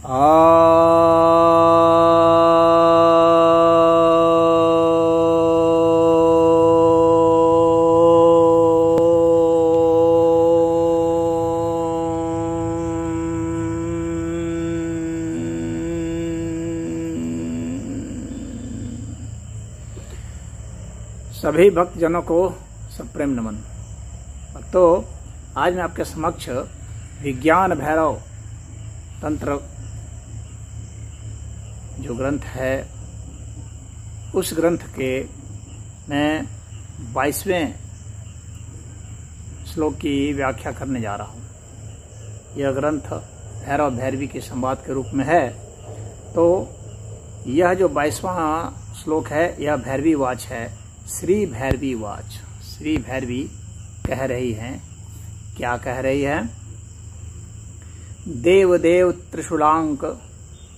सभी भक्तजनों को सप्रेम नमन। तो आज मैं आपके समक्ष विज्ञान भैरव तंत्र जो ग्रंथ है उस ग्रंथ के मैं 22वें श्लोक की व्याख्या करने जा रहा हूँ। यह ग्रंथ भैरव भैरवी के संवाद के रूप में है। तो यह जो 22वां श्लोक है यह भैरवी वाच है। श्री भैरवी वाच। श्री भैरवी कह रही हैं, क्या कह रही है? देव देव त्रिशूलांक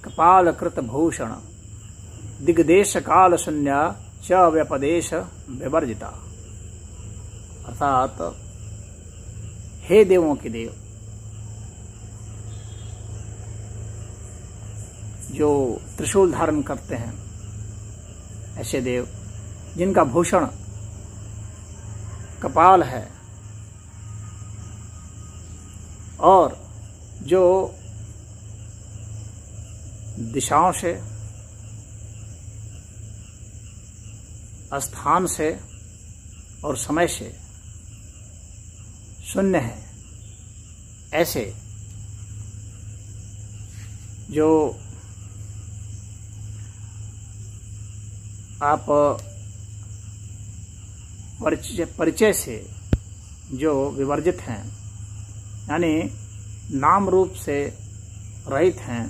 कपाल कृत भूषण दिग्देश काल शून्य च व्यपदेश विवर्जिता। अर्थात हे देवों के देव, जो त्रिशूल धारण करते हैं, ऐसे देव जिनका भूषण कपाल है और जो दिशाओं से, स्थान से और समय से शून्य है, ऐसे जो आप परिचय से जो विवर्जित हैं, यानी नाम रूप से रहित हैं,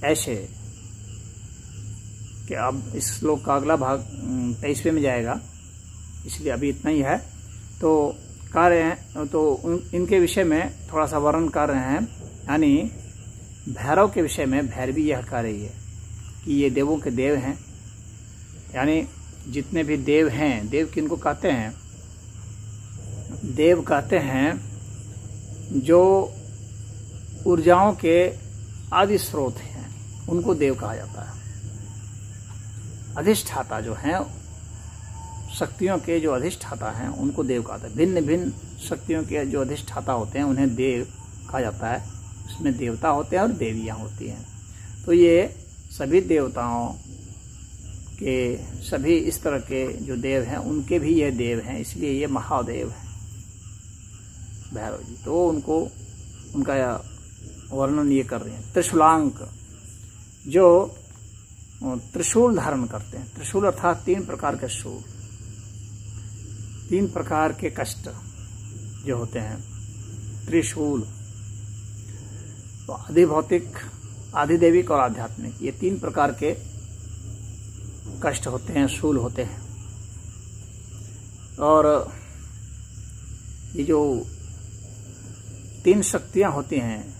ऐसे कि अब इस श्लोक का अगला भाग 23वें में जाएगा, इसलिए अभी इतना ही है। तो कह रहे हैं, तो इनके विषय में थोड़ा सा वर्णन कर रहे हैं। यानी भैरव के विषय में भैरवी यह कह रही है कि ये देवों के देव हैं। यानी जितने भी देव हैं, देव किनको कहते हैं? देव कहते हैं जो ऊर्जाओं के आदि स्रोत हैं, उनको देव कहा जाता है। अधिष्ठाता जो हैं, शक्तियों के जो अधिष्ठाता हैं, उनको देव कहते हैं। भिन्न भिन्न शक्तियों के जो अधिष्ठाता होते हैं उन्हें देव कहा जाता है। उसमें देवता होते हैं और देवियाँ होती हैं। तो ये सभी देवताओं के, सभी इस तरह के जो देव हैं उनके भी ये देव हैं, इसलिए ये महादेव हैं भैरव जी। तो उनका वर्णन ये कर रहे हैं। त्रिशूलांक, जो त्रिशूल धारण करते हैं। त्रिशूल अर्थात 3 प्रकार के शूल, 3 प्रकार के कष्ट जो होते हैं, त्रिशूल। तो आधिभौतिक, आधिदैविक और आध्यात्मिक, ये 3 प्रकार के कष्ट होते हैं, शूल होते हैं। और ये जो 3 शक्तियां होती हैं,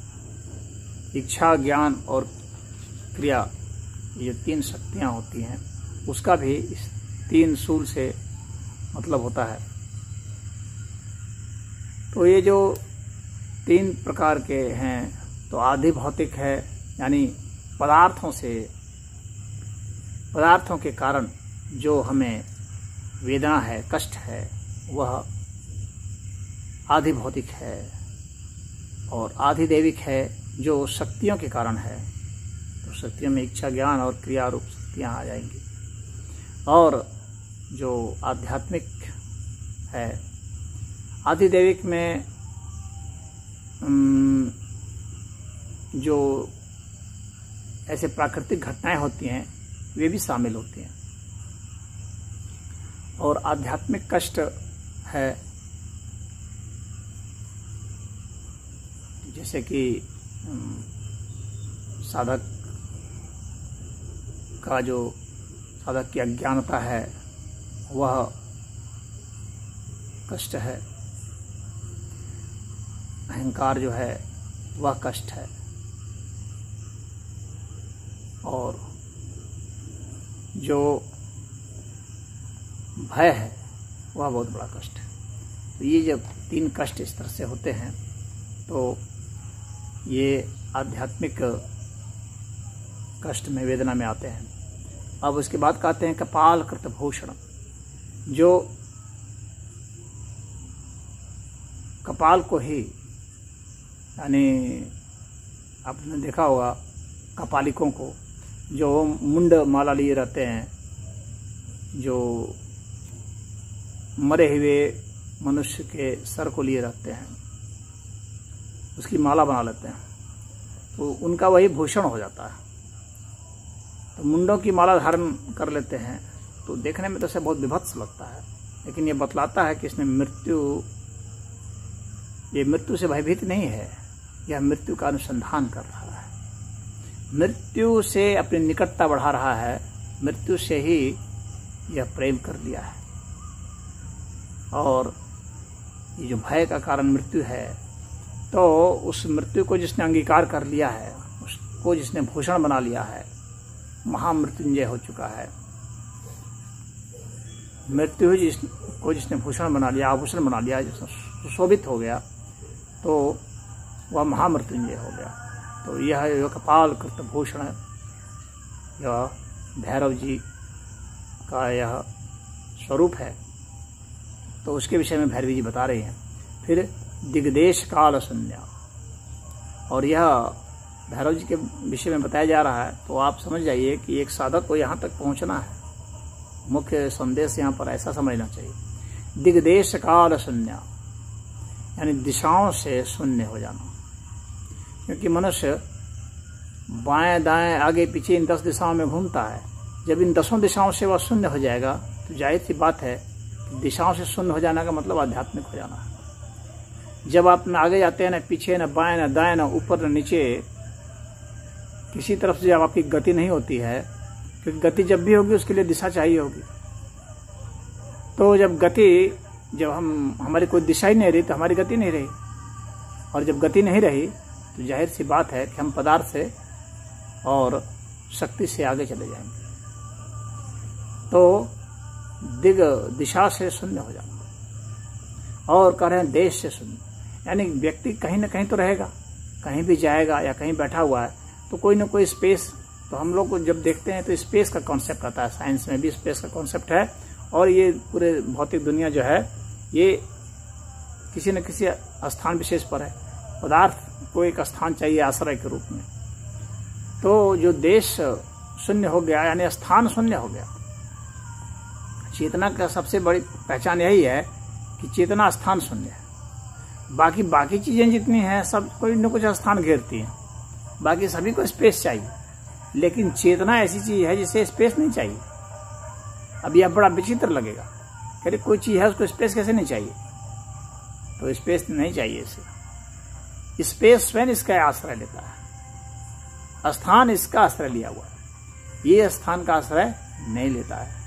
इच्छा, ज्ञान और क्रिया, ये 3 शक्तियां होती हैं, उसका भी इस 3 शूल से मतलब होता है। तो ये जो 3 प्रकार के हैं, तो आधि भौतिक है, यानी पदार्थों के कारण जो हमें वेदना है, कष्ट है, वह आधि भौतिक है। और आधिदैविक है जो शक्तियों के कारण है। तो शक्तियों में इच्छा, ज्ञान और क्रिया रूप शक्तियाँ आ जाएंगी। और जो आध्यात्मिक है, आधिदैविक में जो ऐसे प्राकृतिक घटनाएं होती हैं वे भी शामिल होती हैं। और आध्यात्मिक कष्ट है जैसे कि साधक की अज्ञानता है, वह कष्ट है। अहंकार जो है वह कष्ट है। और जो भय है वह बहुत बड़ा कष्ट है। तो ये जब 3 कष्ट इस तरह से होते हैं तो ये आध्यात्मिक कष्ट में, वेदना में आते हैं। अब उसके बाद कहते हैं कपाल कृत भूषण, जो कपाल को ही, यानी आपने देखा होगा कपालिकों को, जो मुंड माला लिए रहते हैं, जो मरे हुए मनुष्य के सर को लिए रहते हैं, उसकी माला बना लेते हैं, तो उनका वही भूषण हो जाता है। तो मुंडों की माला धारण कर लेते हैं, तो देखने में तो इसे बहुत विभत्स लगता है, लेकिन ये बतलाता है कि इसने मृत्यु से भयभीत नहीं है, यह मृत्यु का अनुसंधान कर रहा है, मृत्यु से अपनी निकटता बढ़ा रहा है, मृत्यु से ही यह प्रेम कर लिया है। और ये जो भय का कारण मृत्यु है, तो उस मृत्यु को जिसने अंगीकार कर लिया है, उसको जिसने भूषण बना लिया है, महामृत्युंजय हो चुका है। मृत्यु को जिसने भूषण बना लिया, आभूषण बना लिया, जिसने सुशोभित हो गया, तो वह महामृत्युंजय हो गया। तो यह कपाल कृत भूषण है, यह भैरव जी का यह स्वरूप है। तो उसके विषय में भैरवी जी बता रहे हैं। फिर दिग्देश काल शून्य, और यह भैरव जी के विषय में बताया जा रहा है। तो आप समझ जाइए कि एक साधक को यहाँ तक पहुँचना है, मुख्य संदेश यहाँ पर ऐसा समझना चाहिए। दिग्देश काल शून्य, यानी दिशाओं से शून्य हो जाना, क्योंकि मनुष्य बाएं दाएं आगे पीछे इन 10 दिशाओं में घूमता है। जब इन 10 दिशाओं से वह शून्य हो जाएगा, तो जाहिर सी बात है कि दिशाओं से शून्य हो जाने का मतलब आध्यात्मिक हो जाना है। जब आप न आगे जाते हैं, न पीछे, न बाएं, न दाएं, न ऊपर, न नीचे, किसी तरफ से जब आपकी गति नहीं होती है, क्योंकि गति जब भी होगी उसके लिए दिशा चाहिए होगी। तो जब हमारी कोई दिशा ही नहीं रही, तो हमारी गति नहीं रही, और जब गति नहीं रही, तो जाहिर सी बात है कि हम पदार्थ से और शक्ति से आगे चले जाएंगे। तो दिशा से शून्य हो जाना, और कह रहे हैं देश से शून्य, यानी व्यक्ति कहीं ना कहीं तो रहेगा, कहीं भी जाएगा या कहीं बैठा हुआ है, तो कोई ना कोई स्पेस, तो हम लोग को जब देखते हैं तो स्पेस का कॉन्सेप्ट आता है, साइंस में भी स्पेस का कॉन्सेप्ट है। और ये पूरे भौतिक दुनिया जो है, ये किसी न किसी स्थान विशेष पर है। पदार्थ को एक स्थान चाहिए आश्रय के रूप में। तो जो देश शून्य हो गया, यानी स्थान शून्य हो गया। चेतना का सबसे बड़ी पहचान यही है कि चेतना स्थान शून्य है। बाकी चीजें जितनी हैं, सब कोई न कुछ स्थान घेरती हैं, बाकी सभी को स्पेस चाहिए, लेकिन चेतना ऐसी चीज है जिसे स्पेस नहीं चाहिए। अब यह बड़ा विचित्र लगेगा, अरे कोई चीज है उसको स्पेस कैसे नहीं चाहिए? तो स्पेस नहीं चाहिए इसे, स्पेस स्वयं इसका आश्रय लेता है, स्थान इसका आश्रय लिया हुआ है, ये स्थान का आश्रय नहीं लेता है।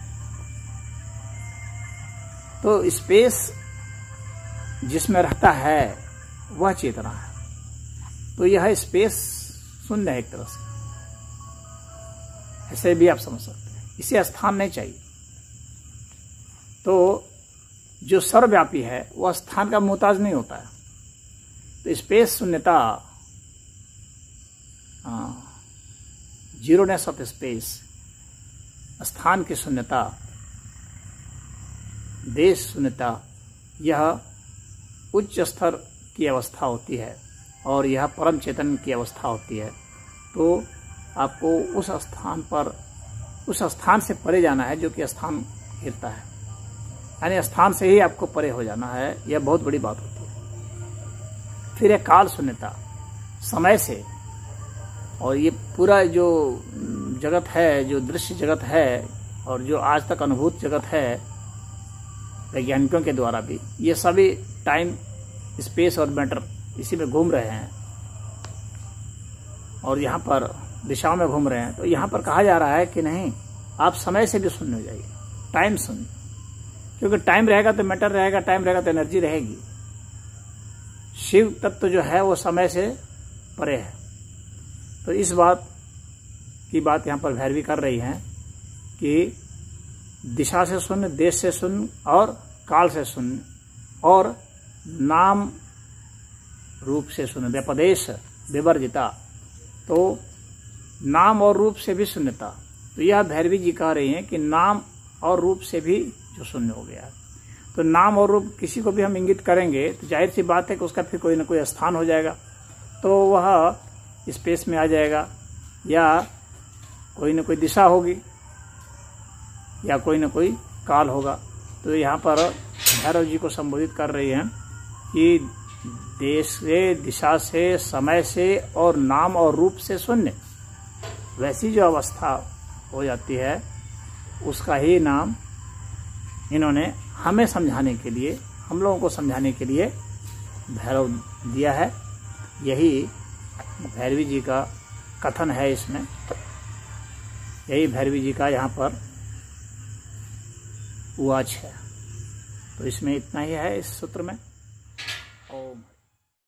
तो स्पेस जिसमें रहता है वह चेतना है। तो यह स्पेस शून्य है एक तरह से, ऐसे भी आप समझ सकते हैं। इसे स्थान नहीं चाहिए। तो जो सर्वव्यापी है वह स्थान का मोहताज नहीं होता है। तो स्पेस शून्यता, जीरोनेस ऑफ स्पेस, स्थान की शून्यता, देश शून्यता, यह उच्च स्तर की अवस्था होती है और यह परम चेतन की अवस्था होती है। तो आपको उस स्थान से परे जाना है जो कि स्थान घेरता है, यानी स्थान से ही आपको परे हो जाना है। यह बहुत बड़ी बात होती है। फिर एक काल शून्यता, समय से, और ये पूरा जो जगत है, जो दृश्य जगत है और जो आज तक अनुभूत जगत है वैज्ञानिकों के द्वारा भी, ये सभी टाइम, स्पेस और मैटर इसी में घूम रहे हैं और यहाँ पर दिशाओं में घूम रहे हैं। तो यहाँ पर कहा जा रहा है कि नहीं, आप समय से भी शून्य हो जाइए, टाइम शून्य, क्योंकि टाइम रहेगा तो मैटर रहेगा, टाइम रहेगा तो एनर्जी रहेगी। शिव तत्व जो है वो समय से परे है। तो इस बात की बात यहाँ पर भैरवी कर रही है कि दिशा से शून्य, देश से शून्य और काल से शून्य, और नाम रूप से शून्य, व्यपदेश विवर्जिता, तो नाम और रूप से भी शून्यता। तो यह भैरवी जी कह रही हैं कि नाम और रूप से भी जो शून्य हो गया। तो नाम और रूप किसी को भी हम इंगित करेंगे तो जाहिर सी बात है कि उसका फिर कोई ना कोई स्थान हो जाएगा, तो वह स्पेस में आ जाएगा, या कोई ना कोई दिशा होगी, या कोई ना कोई काल होगा। तो यहाँ पर भैरव जी को संबोधित कर रही हैं कि देश से, दिशा से, समय से और नाम और रूप से शून्य, वैसी जो अवस्था हो जाती है उसका ही नाम इन्होंने हमें समझाने के लिए, हम लोगों को समझाने के लिए भैरव दिया है। यही भैरवी जी का कथन है, इसमें यही भैरवी जी का यहाँ पर उवाच है। तो इसमें इतना ही है इस सूत्र में। ओम।